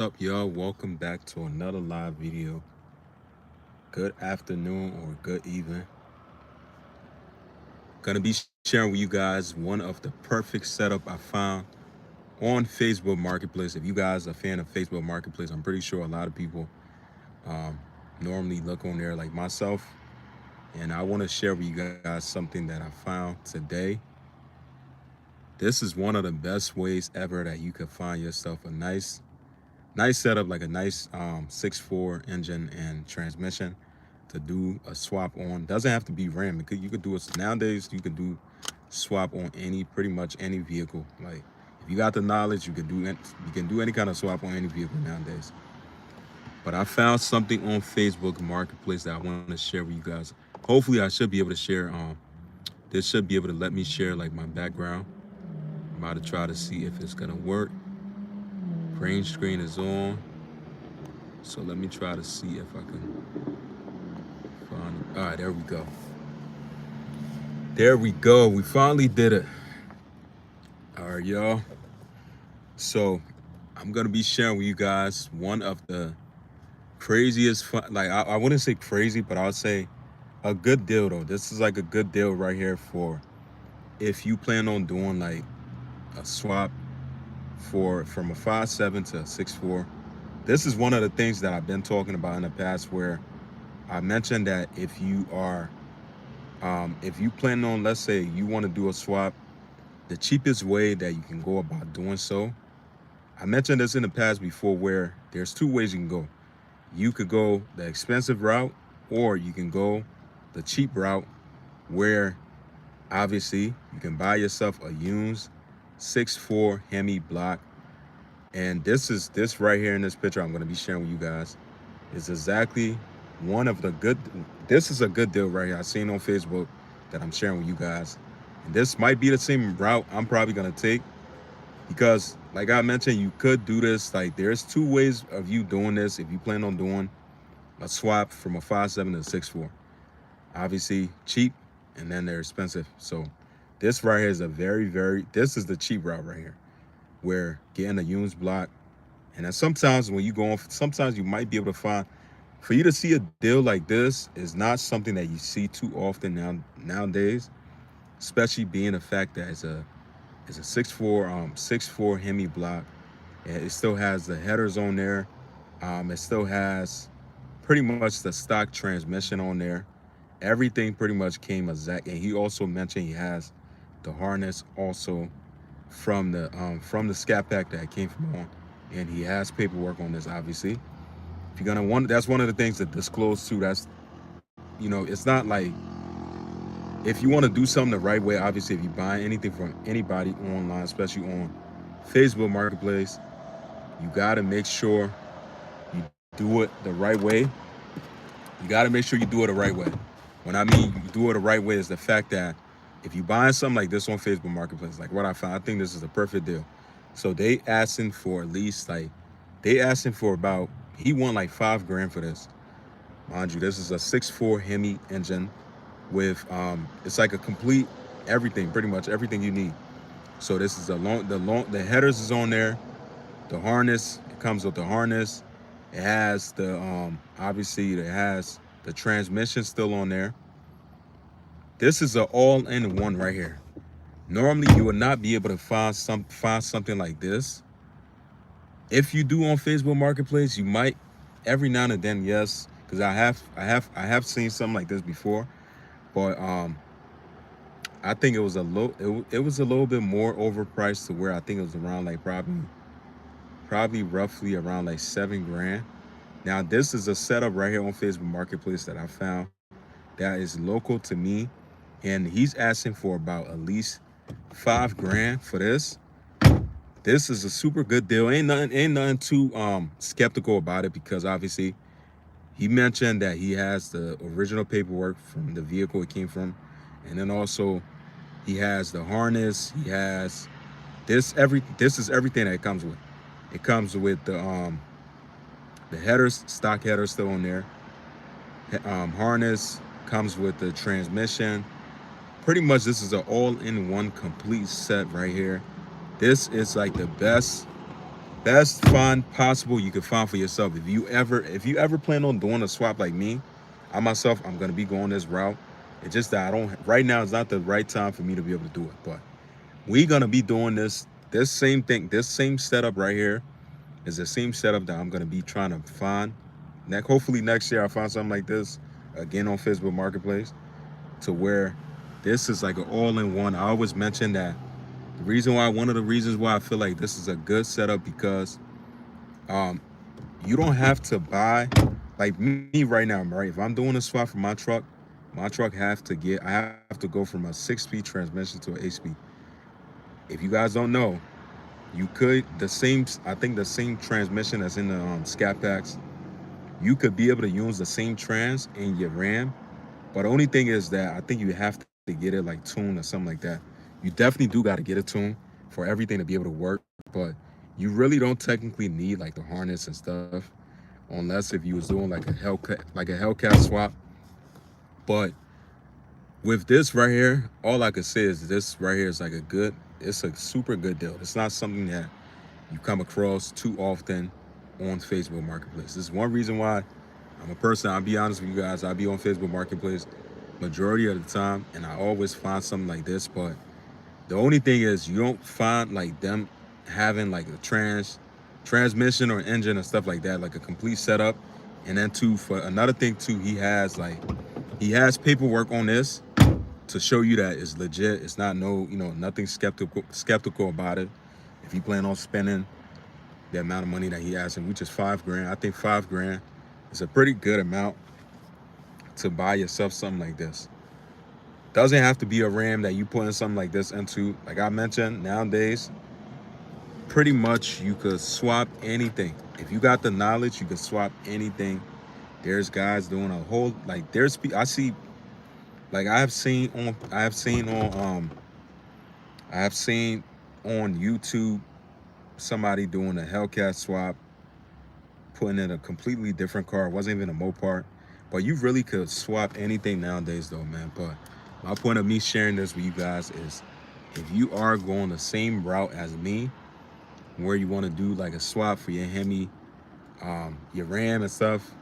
Up, y'all? Welcome back to another live video. Good afternoon or good evening. Gonna be sharing with you guys one of the perfect setup I found on Facebook Marketplace. If you guys are a fan of Facebook Marketplace, I'm pretty sure a lot of people um, normally look on there like myself. And I want to share with you guys something that I found today. This is one of the best ways ever that you could find yourself a nice setup, like a nice 6.4 engine and transmission to do a swap on. Doesn't have to be Ram. You could do it nowadays. You could do swap on pretty much any vehicle. Like if you got the knowledge, you can do any kind of swap on any vehicle nowadays. But I found something on Facebook Marketplace that I want to share with you guys. Hopefully, I should be able to share. This should be able to let me share like my background. I'm about to try to see if it's gonna work. Green screen is on. So let me try to see if I can find it. All right, there we go. There we go. We finally did it. All right, y'all. So I'm gonna be sharing with you guys one of the craziest fun. Like I wouldn't say crazy, but I'll say a good deal though. This is like a good deal right here for if you plan on doing like a swap for from a 5.7 to a 6.4. This is one of the things that I've been talking about in the past where I mentioned that if you plan on, let's say you want to do a swap, the cheapest way that you can go about doing so, I mentioned this in the past before where there's two ways you can go. You could go the expensive route or you can go the cheap route where obviously you can buy yourself a used 6.4 Hemi block. And this right here in this picture I'm going to be sharing with you guys is exactly one of the good. This is a good deal right here. I seen on Facebook that I'm sharing with you guys, and this might be the same route I'm probably gonna take because, like I mentioned, you could do this. Like there's two ways of you doing this if you plan on doing a swap from a 5.7 to a 6.4. Obviously cheap, and then they're expensive. So this right here is a this is the cheap route right here, where getting a used block. And then sometimes when you go on, sometimes you might be able to find, for you to see a deal like this is not something that you see too often nowadays, especially being the fact that it's a 6.4 Hemi block. And it still has the headers on there. It still has pretty much the stock transmission on there. Everything pretty much came exact. And he also mentioned he has the harness also from the scat pack that it came from on, and he has paperwork on this. Obviously, if you're gonna want, that's one of the things to disclose too. That's it's not like if you want to do something the right way. Obviously, if you buy anything from anybody online, especially on Facebook Marketplace, you gotta make sure you do it the right way. You gotta make sure you do it the right way. When I mean you do it the right way is the fact that if you buying something like this on Facebook Marketplace, like what I found, I think this is a perfect deal. So they asking for at least like they asking for about he won like $5 grand for this. Mind you, this is a 6.4 Hemi engine with it's like a complete everything, pretty much everything you need. So this is the headers is on there, the harness, it comes with the harness. It has the obviously it has the transmission still on there. This is an all-in-one right here. Normally, you would not be able to find something like this. If you do on Facebook Marketplace, you might every now and then, yes, because I have seen something like this before, but I think it was a little bit more overpriced to where I think it was around like probably roughly around like $7 grand. Now this is a setup right here on Facebook Marketplace that I found that is local to me, and he's asking for about at least $5 grand for this. This is a super good deal. Ain't nothing too skeptical about it because obviously he mentioned that he has the original paperwork from the vehicle it came from, and then also he has the harness. He has this is everything that it comes with. It comes with the headers, stock headers still on there. Harness comes with the transmission. Pretty much this is an all-in-one complete set right here. This is like the best best find possible you can find for yourself. If you ever plan on doing a swap like me, I myself, I'm gonna be going this route. It's just that I don't right now is not the right time for me to be able to do it. But we gonna be doing this same thing, this same setup right here is the same setup that I'm gonna be trying to find. Hopefully next year I find something like this again on Facebook Marketplace to where this is like an all-in-one. I always mention that one of the reasons why I feel like this is a good setup because um, you don't have to buy like me right now, right? If I'm doing a swap for my truck I have to go from a 6-speed transmission to an 8-speed. If you guys don't know, you could I think the same transmission that's in the scat packs, you could be able to use the same trans in your Ram. But the only thing is that I think you have to get it like tuned or something like that. You definitely do got to get it tuned for everything to be able to work. But you really don't technically need like the harness and stuff, unless if you was doing like a Hellcat swap. But with this right here, all I could say is this right here is it's a super good deal. It's not something that you come across too often on Facebook Marketplace. This is one reason why I'm a person, I'll be honest with you guys, I'll be on Facebook Marketplace majority of the time, and I always find something like this. But the only thing is you don't find like them having like a transmission or engine and stuff like that, like a complete setup. And then too, for another thing too, he has paperwork on this to show you that it's legit. It's not nothing skeptical about it. If you plan on spending the amount of money that he asking, which is $5,000, I think $5,000 is a pretty good amount to buy yourself something like this. Doesn't have to be a Ram that you put in something like this into. Like I mentioned, nowadays, pretty much you could swap anything. If you got the knowledge, you could swap anything. There's guys doing a whole I see like I have seen on YouTube somebody doing a Hellcat swap, putting in a completely different car. It wasn't even a Mopar. But you really could swap anything nowadays though, man. But my point of me sharing this with you guys is if you are going the same route as me, where you want to do like a swap for your Hemi, your Ram and stuff,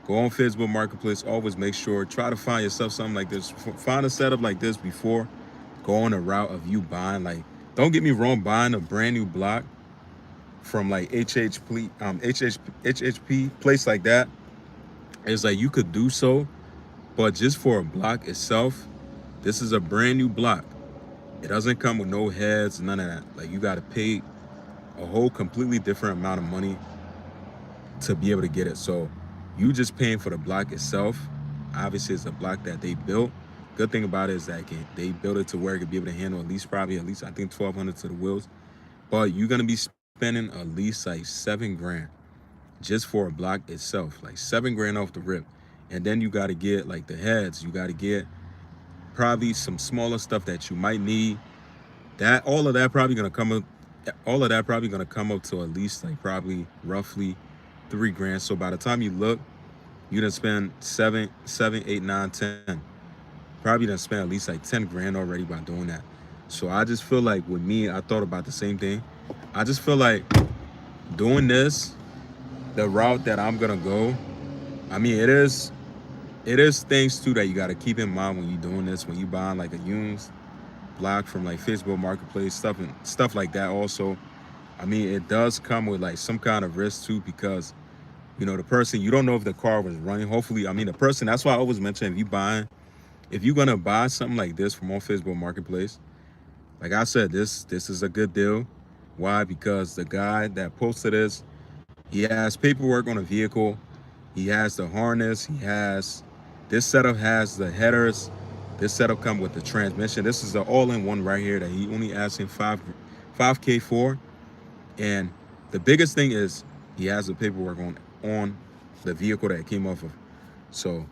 go on Facebook Marketplace. Always make sure, try to find yourself something like this. Find a setup like this before going the route of you buying. Like, don't get me wrong, buying a brand new block from like HHP place like that, it's like you could do so, but just for a block itself, this is a brand new block. It doesn't come with no heads, none of that. Like you got to pay a whole completely different amount of money to be able to get it. So you just paying for the block itself. Obviously, it's a block that they built. Good thing about it is that they built it to where it could be able to handle at least I think 1,200 to the wheels. But you're gonna be spending at least like $7,000 just for a block itself, like $7,000 off the rip. And then you got to get like the heads. You got to get probably some smaller stuff that you might need. All of that probably gonna come up to at least like probably roughly $3,000. So by the time you look, you done spend 7, 8, 9, 10. Probably done spend at least like $10,000 already by doing that. So I just feel like with me, I thought about the same thing. I just feel like doing this, the route that I'm gonna go, I mean, it is things too that you got to keep in mind when you're doing this, when you buying like a used block from like Facebook Marketplace stuff like that. Also, I mean, it does come with like some kind of risk too, because the person, you don't know if the car was running. Hopefully, I mean, the person, that's why I always mention, if you're gonna buy something like this from on Facebook Marketplace, like I said, this is a good deal. Why? Because the guy that posted this, he has paperwork on the vehicle. He has the harness. This setup has the headers. This setup comes with the transmission. This is the all-in-one right here that he only asking 5K for. And the biggest thing is he has the paperwork on the vehicle that it came off of. So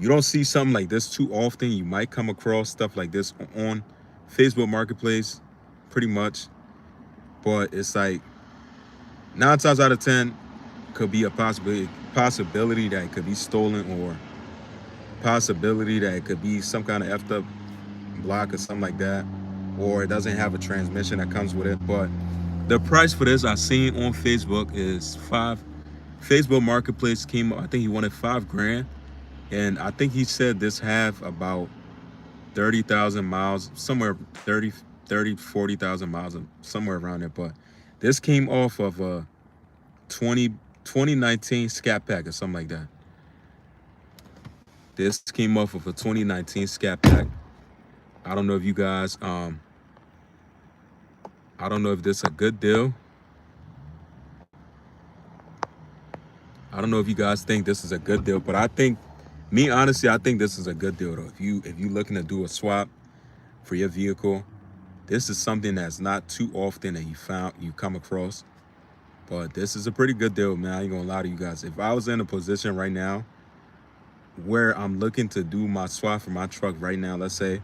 you don't see something like this too often. You might come across stuff like this on Facebook Marketplace, pretty much. But it's like 9 times out of 10 could be a possibility that it could be stolen, or possibility that it could be some kind of effed up block or something like that, or it doesn't have a transmission that comes with it. But The price for this I seen on Facebook is Facebook Marketplace came. I think he wanted 5 grand, and I think he said this have about 30,000 miles, somewhere 40,000 miles, somewhere around there. But this came off of a 2019 Scat Pack or something like that. This came off of a 2019 Scat Pack. I don't know if you guys, I don't know if this is a good deal. I don't know if you guys think this is a good deal, but I think, me honestly, I think this is a good deal though. If you looking to do a swap for your vehicle, this is something that's not too often that you come across. But this is a pretty good deal, man. I ain't gonna lie to you guys. If I was in a position right now where I'm looking to do my swap for my truck right now, let's say,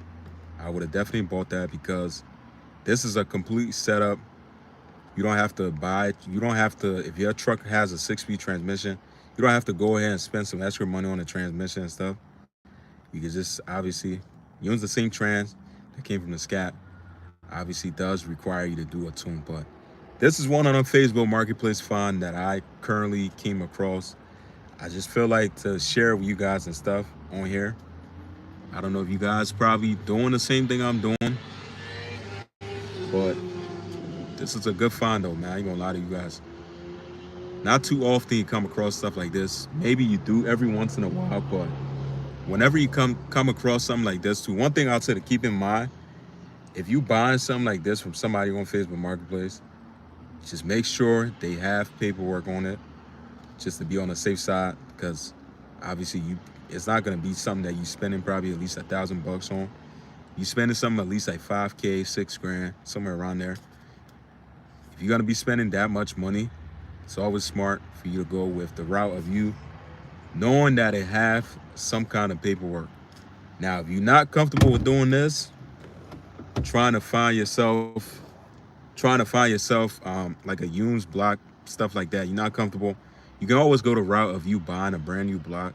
I would have definitely bought that, because this is a complete setup. You don't have to buy it. You don't have to, if your truck has a 6-speed transmission, you don't have to go ahead and spend some extra money on the transmission and stuff. You can just obviously use the same trans that came from the Scat. Obviously does require you to do a tune, but this is one on a Facebook Marketplace find that I currently came across. I just feel like to share with you guys and stuff on here. I don't know if you guys probably doing the same thing I'm doing, but this is a good find though, man. I ain't gonna lie to you guys. Not too often you come across stuff like this. Maybe you do every once in a while, but whenever you come across something like this too, one thing I'll say to keep in mind, if you buying something like this from somebody on Facebook Marketplace, just make sure they have paperwork on it, just to be on the safe side, because obviously it's not gonna be something that you spending probably at least $1,000 on. You spending something at least like 5K, 6 grand, somewhere around there. If you're gonna be spending that much money, it's always smart for you to go with the route of you knowing that it have some kind of paperwork. Now, if you're not comfortable with doing this, trying to find yourself like a used block, stuff like that, you're not comfortable, you can always go the route of you buying a brand new block,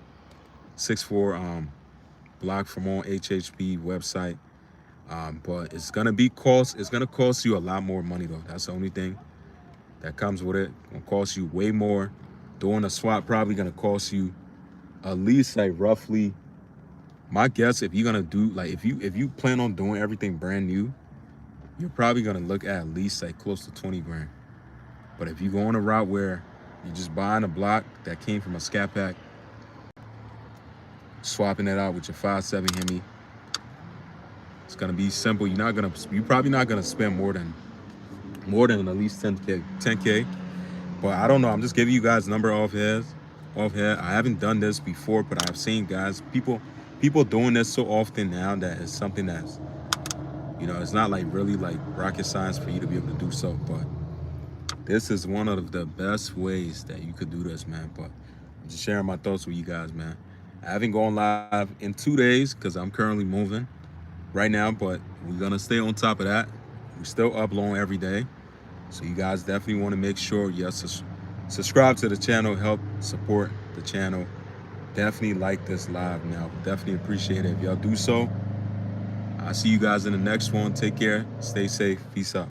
6'4" block from on HHP website. But it's gonna cost you a lot more money though. That's the only thing that comes with it. It's gonna cost you way more. Doing a swap probably gonna cost you at least like roughly, my guess, if you're gonna do like, if you plan on doing everything brand new, you're probably gonna look at least like close to 20 grand. But if you go on a route where you're just buying a block that came from a Scat Pack, swapping it out with your 5.7 Hemi, it's gonna be simple. You're probably not gonna spend more than at least 10K. But I don't know. I'm just giving you guys number off here. I haven't done this before, but I've seen guys, people doing this so often now that it's something that's, it's not like really like rocket science for you to be able to do so. But this is one of the best ways that you could do this, man. But I'm just sharing my thoughts with you guys, man. I haven't gone live in 2 days because I'm currently moving right now, but we're gonna stay on top of that. We still upload every day, so you guys definitely want to make sure you subscribe to the channel, help support the channel. Definitely like this live now. Definitely appreciate it if y'all do so. I'll see you guys in the next one. Take care, stay safe, peace out.